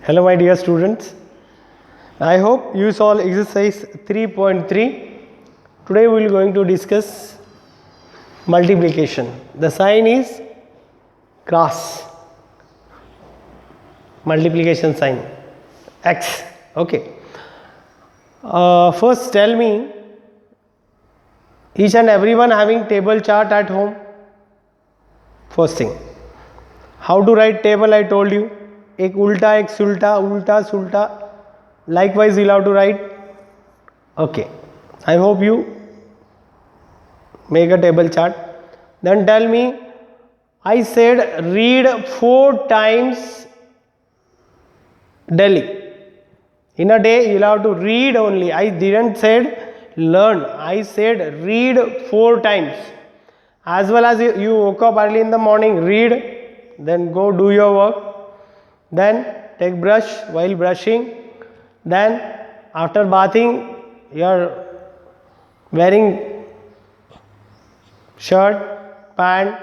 Hello my dear students. I hope you solve exercise 3.3. Today we are going to discuss multiplication. The sign is cross. Multiplication sign X. Okay. First tell me, each and everyone having table chart at home? First thing. How to write table I told you. एक उल्टा एक सुल्टा उल्टा सुल्टा likewise you'll have to write. Okay, I hope you make a table chart. Then tell me, I said read 4 times daily. In a day you'll have to read only. I didn't said learn, I said read 4 times. As well as you woke up early in the morning, read, then go do your work. Then take brush while brushing. Then after bathing you are wearing shirt, pant.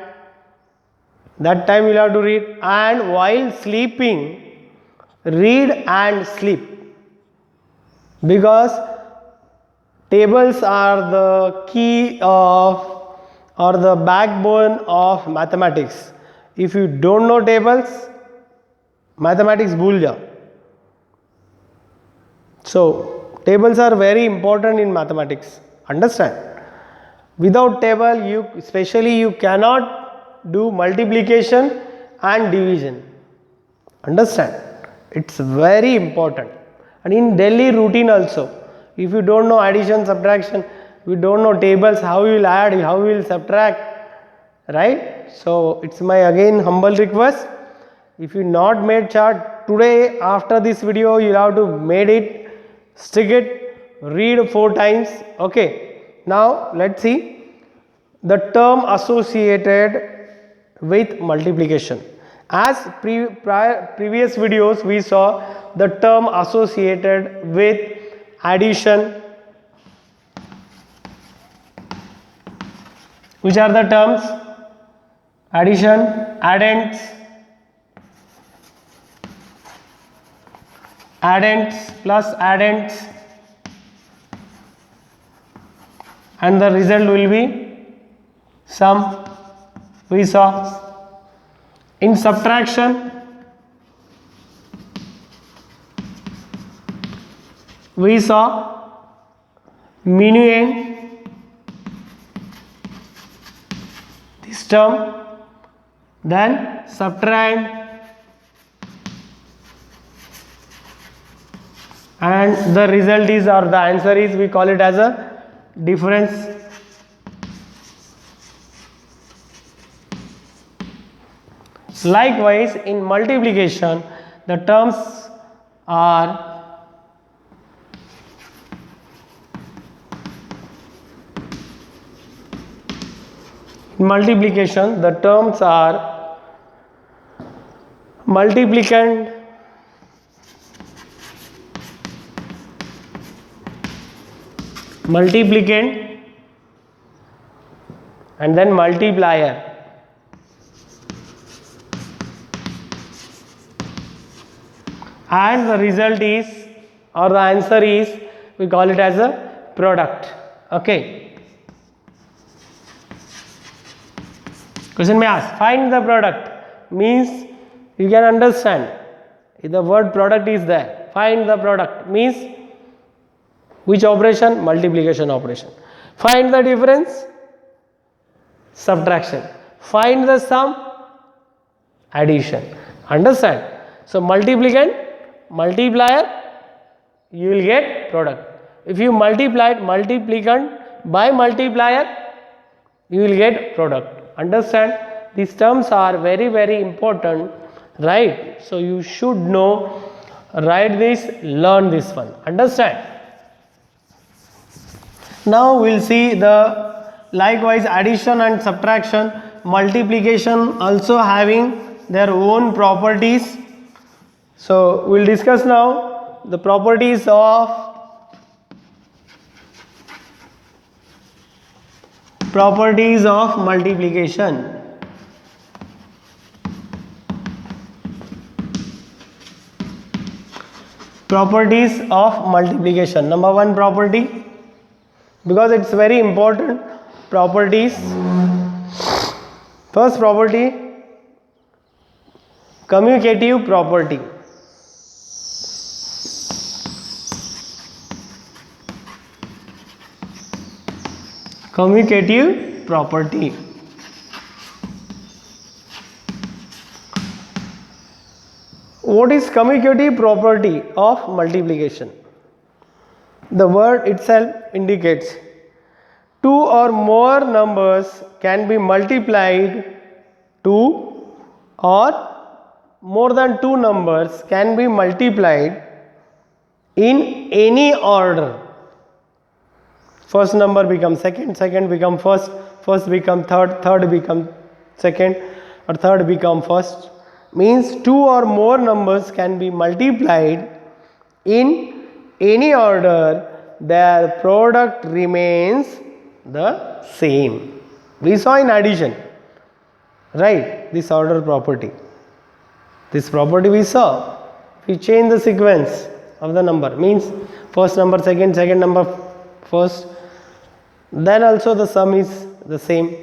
That time you have to read. And while sleeping, read and sleep. Because tables are the key of or the backbone of mathematics. If you don't know tables, mathematics bhul jao. So tables are very important in mathematics. Understand? Without table, you cannot do multiplication and division. Understand? It's very important. And in daily routine also, if you don't know addition, subtraction, you don't know tables, how you will add, how you will subtract, right? So it's my again humble request. If you not made chart today, after this video you have to made it, stick it, read 4 times. Okay, now let's see the term associated with multiplication. As previous videos we saw the term associated with addition. Which are the terms? Addition, addends, plus addends, and the result will be sum. We saw. In subtraction, we saw minuend, this term, then subtrahend, and the result is or the answer is, we call it as a difference. Likewise in multiplication the terms are multiplicand, and then multiplier. And the result is or the answer is, we call it as a product. Okay. Question may ask, find the product, means you can understand if the word product is there. Find the product means which operation? Multiplication operation. Find the difference? Subtraction. Find the sum? Addition. Understand? So multiplicand, multiplier, you will get product. If you multiply multiplicand by multiplier, you will get product. Understand? These terms are very, very important, right? So you should know, write this, learn this one. Understand? Now we will see the likewise addition and subtraction, multiplication also having their own properties. So we will discuss now the properties of multiplication. Properties of multiplication. Number one property, because it's very important. Properties. First property, commutative property. Commutative property. What is commutative property of multiplication? The word itself indicates two or more numbers can be multiplied to, or more than two numbers can be multiplied in any order. First number becomes second, second become first, first become third, third become second, or third become first. Means two or more numbers can be multiplied in any order, their product remains the same. We saw in addition, right, this order property. This property we saw. We change the sequence of the number, means first number second, second number first, then also the sum is the same.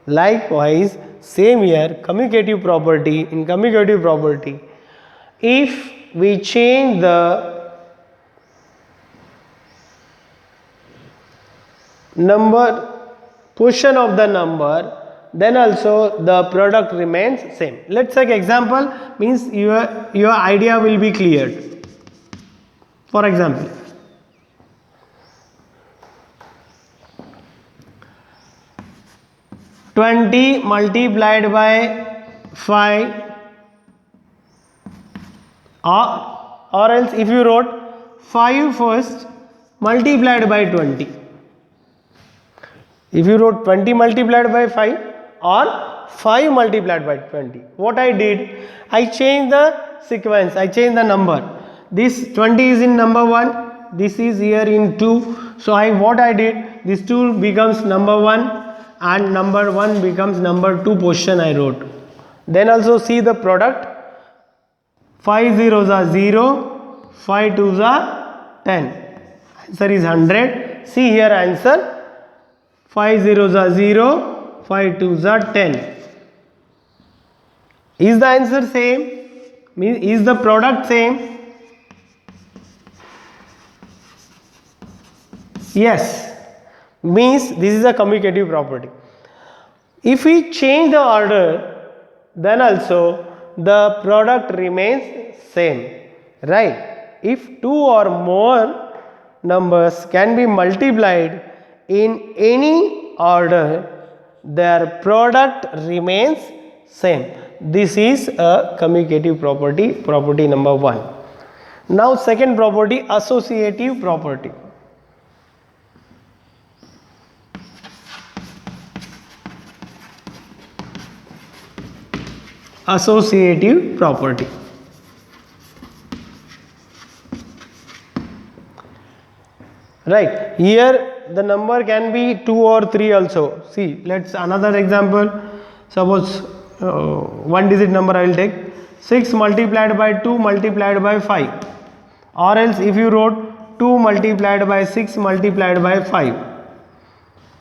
Likewise, same here, commutative property. In commutative property, if we change the number, portion of the number, then also the product remains same. Let's take example, means your idea will be cleared. For example, 20 multiplied by 5, or else if you wrote 5 first multiplied by 20. If you wrote 20 multiplied by 5 or 5 multiplied by 20, what I did, I changed the sequence, I changed the number. This 20 is in number 1, this is here in 2. So what I did, this 2 becomes number 1 and number 1 becomes number 2 position I wrote. Then also see the product, 5 zeros are 0, 5 twos are 10. Answer is 100. See here answer, 5 zeros are 0, 5 twos are 10. Is the answer same? Means is the product same? Yes. Means this is a commutative property. If we change the order, then also the product remains same, right? If two or more numbers can be multiplied in any order, their product remains same. This is a commutative property, property number 1. Now second property, associative property. Associative property. Right, here the number can be 2 or 3 also. See, let's another example. Suppose one digit number I will take, 6 multiplied by 2 multiplied by 5, or else if you wrote 2 multiplied by 6 multiplied by 5,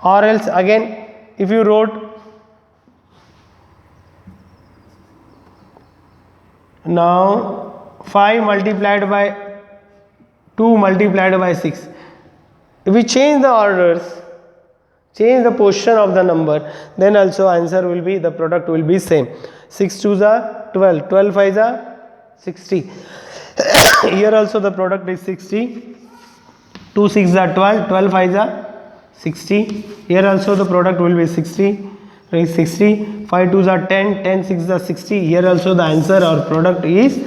or else again if you wrote now 5 multiplied by 2 multiplied by 6. If we change the orders, change the position of the number, then also answer will be, the product will be same. 6 twos are 12, 12 fives are 60. Here also the product is 60. 2 6s are 12, 12 fives are 60. Here also the product will be 60. 60, 5 twos are 10, 10 6s are 60. Here also the answer or product is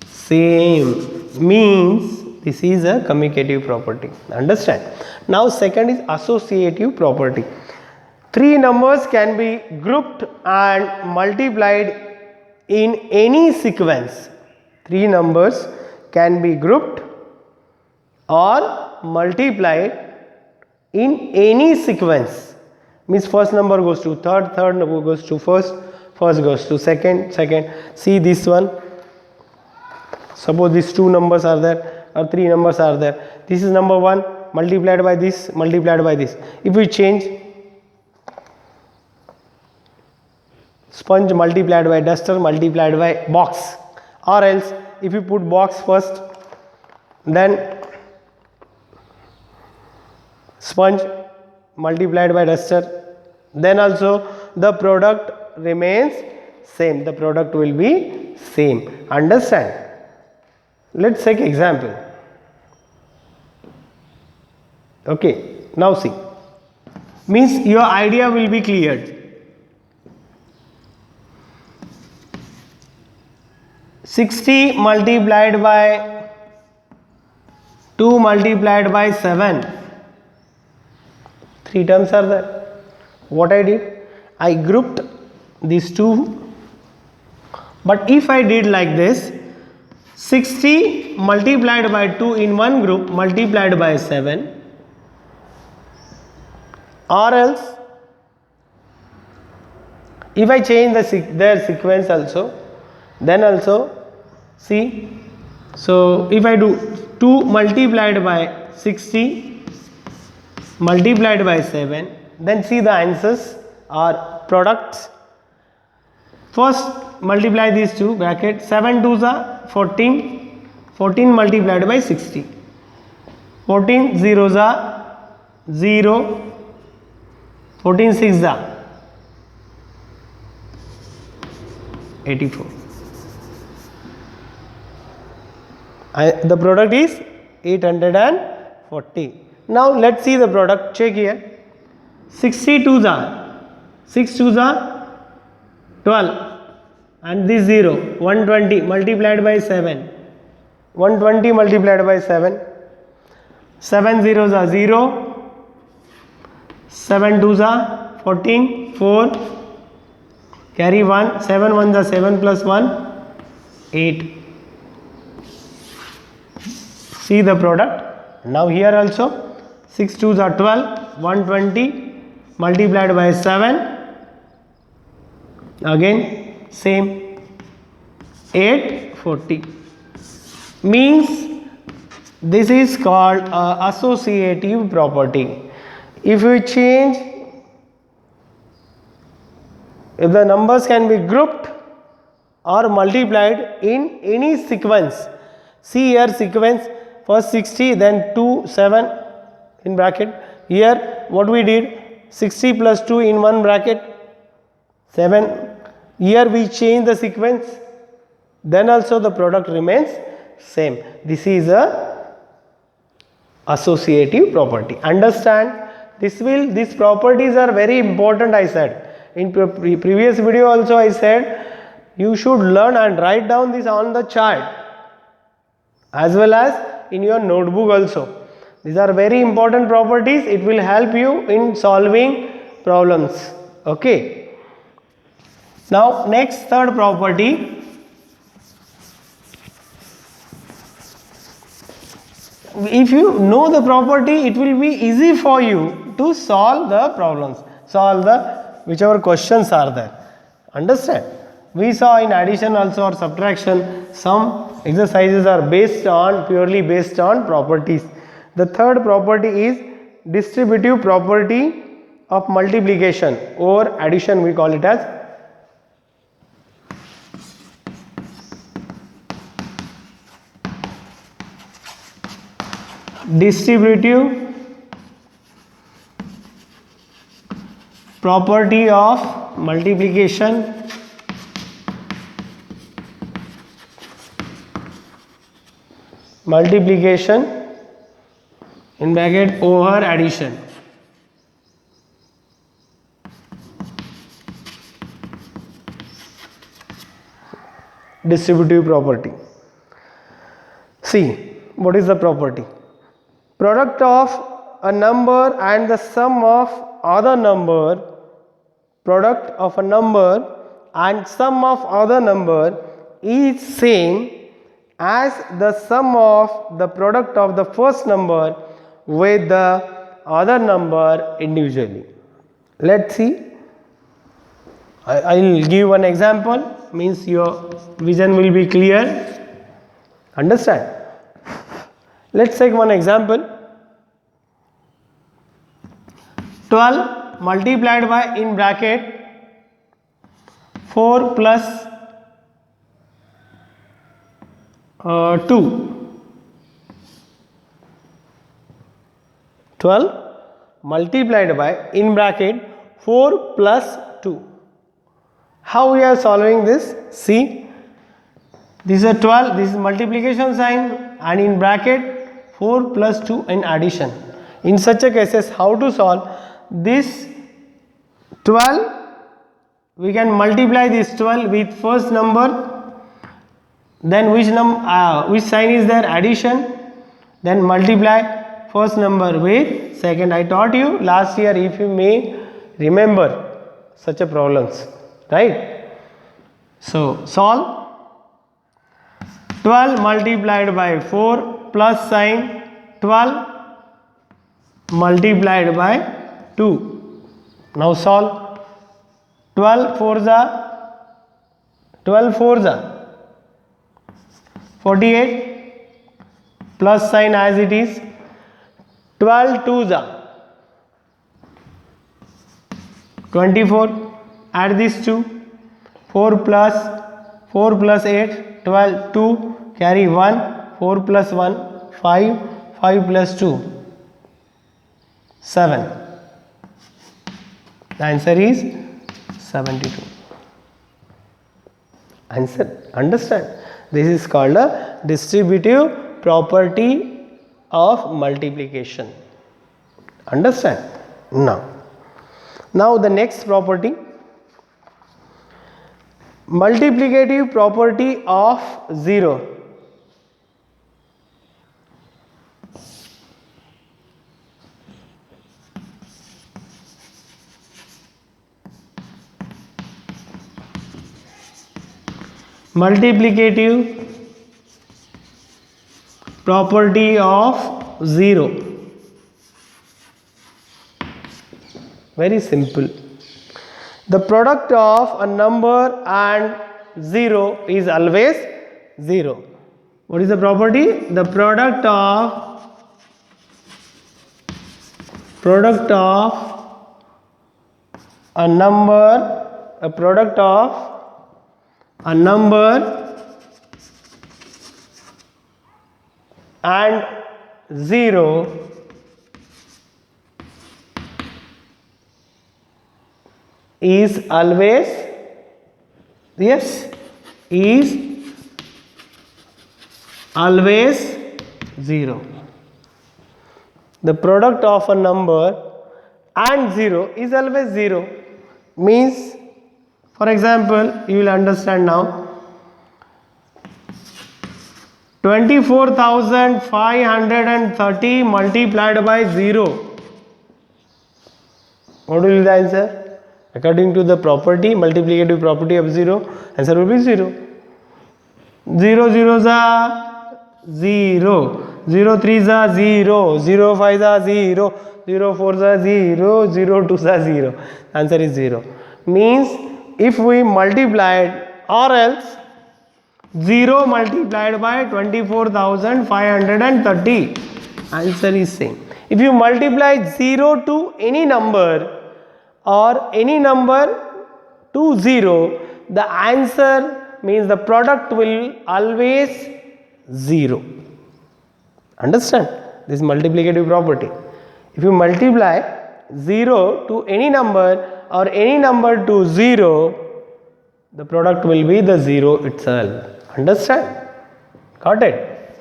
same. Means this is a commutative property. Understand? Now second is associative property. Three numbers can be grouped and multiplied in any sequence. Three numbers can be grouped or multiplied in any sequence. Means first number goes to third, third number goes to first, first goes to second, second. See this one. Suppose these two numbers are there or three numbers are there. This is number 1 multiplied by this multiplied by this. If we change sponge multiplied by duster multiplied by box, or else if you put box first then sponge multiplied by duster, then also the product remains same, the product will be same. Understand? Let's take example. Okay, now see, means your idea will be cleared. 60 multiplied by 2 multiplied by 7, 3 terms are there. What I did, I grouped these two, but if I did like this, 60 multiplied by 2 in one group multiplied by 7, or else if I change their sequence also, then also see, so if I do 2 multiplied by 60 multiplied by 7, then see the answers are products. First multiply these two bracket, 7 2s are 14, 14 multiplied by 60, 14 zeros are 0, 14 6s are 84. The product is 840. Now let's see the product. Check here. 62s are 6 2s are 12, and this 0, 120 multiplied by 7, 120 multiplied by 7, 7 zeros are 0, 7 2s are 14, 4, carry 1, 7 1s are 7 plus 1, 8. See the product. Now here also 6 2s are 12, 120 multiplied by 7, again same, 840. Means this is called associative property. If we change, if the numbers can be grouped or multiplied in any sequence, see here sequence, first 60, then 2 7 in bracket. Here what we did, 60 plus 2 in one bracket 7. Here we change the sequence, then also the product remains same. This is a associative property. Understand? These properties are very important. I said in previous video also, I said you should learn and write down this on the chart as well as in your notebook also. These are very important properties. It will help you in solving problems. Okay. Now next, third property. If you know the property, it will be easy for you to solve the problems, solve the whichever questions are there. Understand? We saw in addition also or subtraction, some exercises are purely based on properties. The third property is distributive property of multiplication or addition, we call it as. Distributive property of multiplication in bracket over addition. Distributive property. See, what is the property? Product of a number and the sum of other number, product of a number and sum of other number is same as the sum of the product of the first number with the other number individually. Let's see. I will give one example, means your vision will be clear. Understand? Let's take one example. 12 multiplied by, in bracket, 4 plus 2. 12 multiplied by, in bracket, 4 plus 2. How we are solving this? See, this is a 12, this is multiplication sign, and in bracket 4 plus 2 in addition. In such a cases, how to solve this 12? We can multiply this 12 with first number, then which sign is there? Addition. Then multiply first number with second. I taught you last year, if you may remember such a problems, right? So solve. 12 multiplied by 4 plus sign 12 multiplied by 2. Now solve. 12 4s are 48 plus sign as it is. 12 2s are 24. Add these two. 4 plus 8, 12, 2, carry 1, 4 plus 1, 5, 5 plus 2, 7. The answer is 72. Answer. Understand? This is called a distributive property of multiplication. Understand? Now the next property, multiplicative property of 0. Multiplicative property of 0. Very simple. The product of a number and 0 is always 0. What is the property? The product of a number, a product of a number and 0 is always, yes, is always 0. The product of a number and 0 is always 0. Means, for example, you will understand now. 24,530 multiplied by 0. What will be the answer? According to the property, multiplicative property of 0, answer will be 0. 0 zeros are 0, 0 threes are 0, 0 fives are 0, 0 fours are 0, 0 twos are 0. Answer is 0. Means if we multiplied, or else 0 multiplied by 24,530, answer is same. If you multiply 0 to any number or any number to 0, the answer means the product will always 0. Understand? This is multiplicative property. If you multiply 0 to any number or any number to 0, the product will be the 0 itself. Understand? Got it?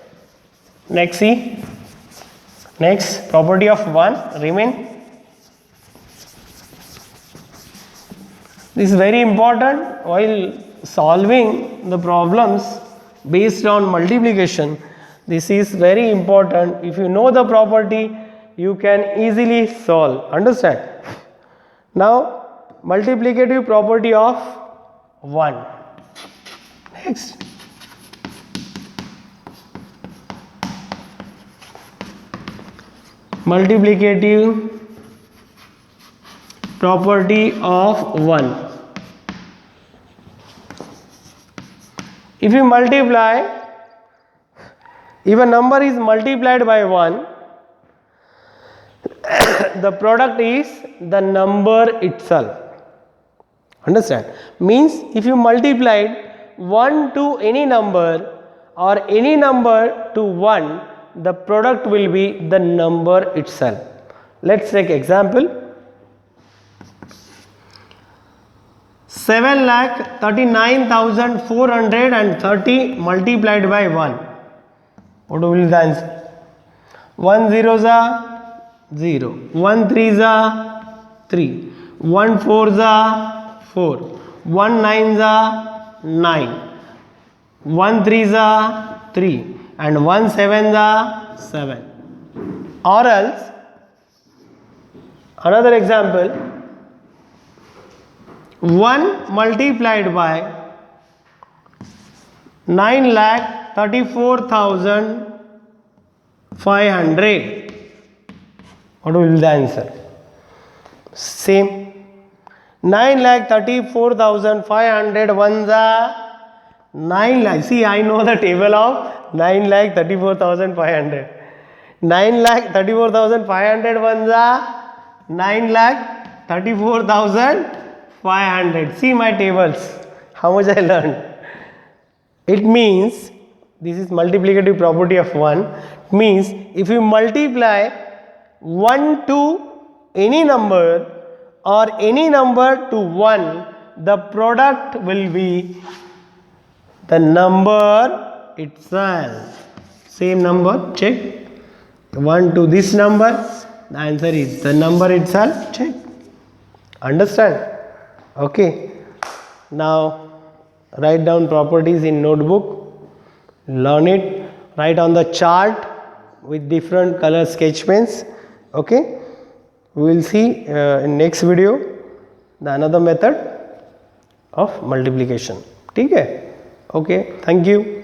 Next, see. Next, property of 1 remain. This is very important while solving the problems based on multiplication. This is very important. If you know the property, you can easily solve. Understand? Now, multiplicative property of 1. Next. Multiplicative property of 1. If you multiply If a number is multiplied by 1, the product is the number itself. Understand? Means if you multiplied 1 to any number or any number to 1, the product will be the number itself. Let's take example. 7,39,430 multiplied by 1. What will be the answer? 1 zeros are 0, 1 threes are 3, 1 fours are 4, 1 nines are 9, 1 threes are 3 and 1 sevens are 7. Or else, another example, 1 multiplied by 9,34,500. What will be the answer? Same. 9,34,500 ones are 9 lakh. See, I know the table of 9,34,500. 9,34,500 ones are 9,34,500. See my tables. How much I learned. It means this is multiplicative property of 1. It means if you multiply 1 to any number or any number to 1, the product will be the number itself. Same number, check. 1 to this number, the answer is the number itself, check. Understand? Okay. Now write down properties in notebook, learn it, write on the chart with different color sketch pens. Okay, we will see in next video the another method of multiplication. ठीक है? Okay, thank you.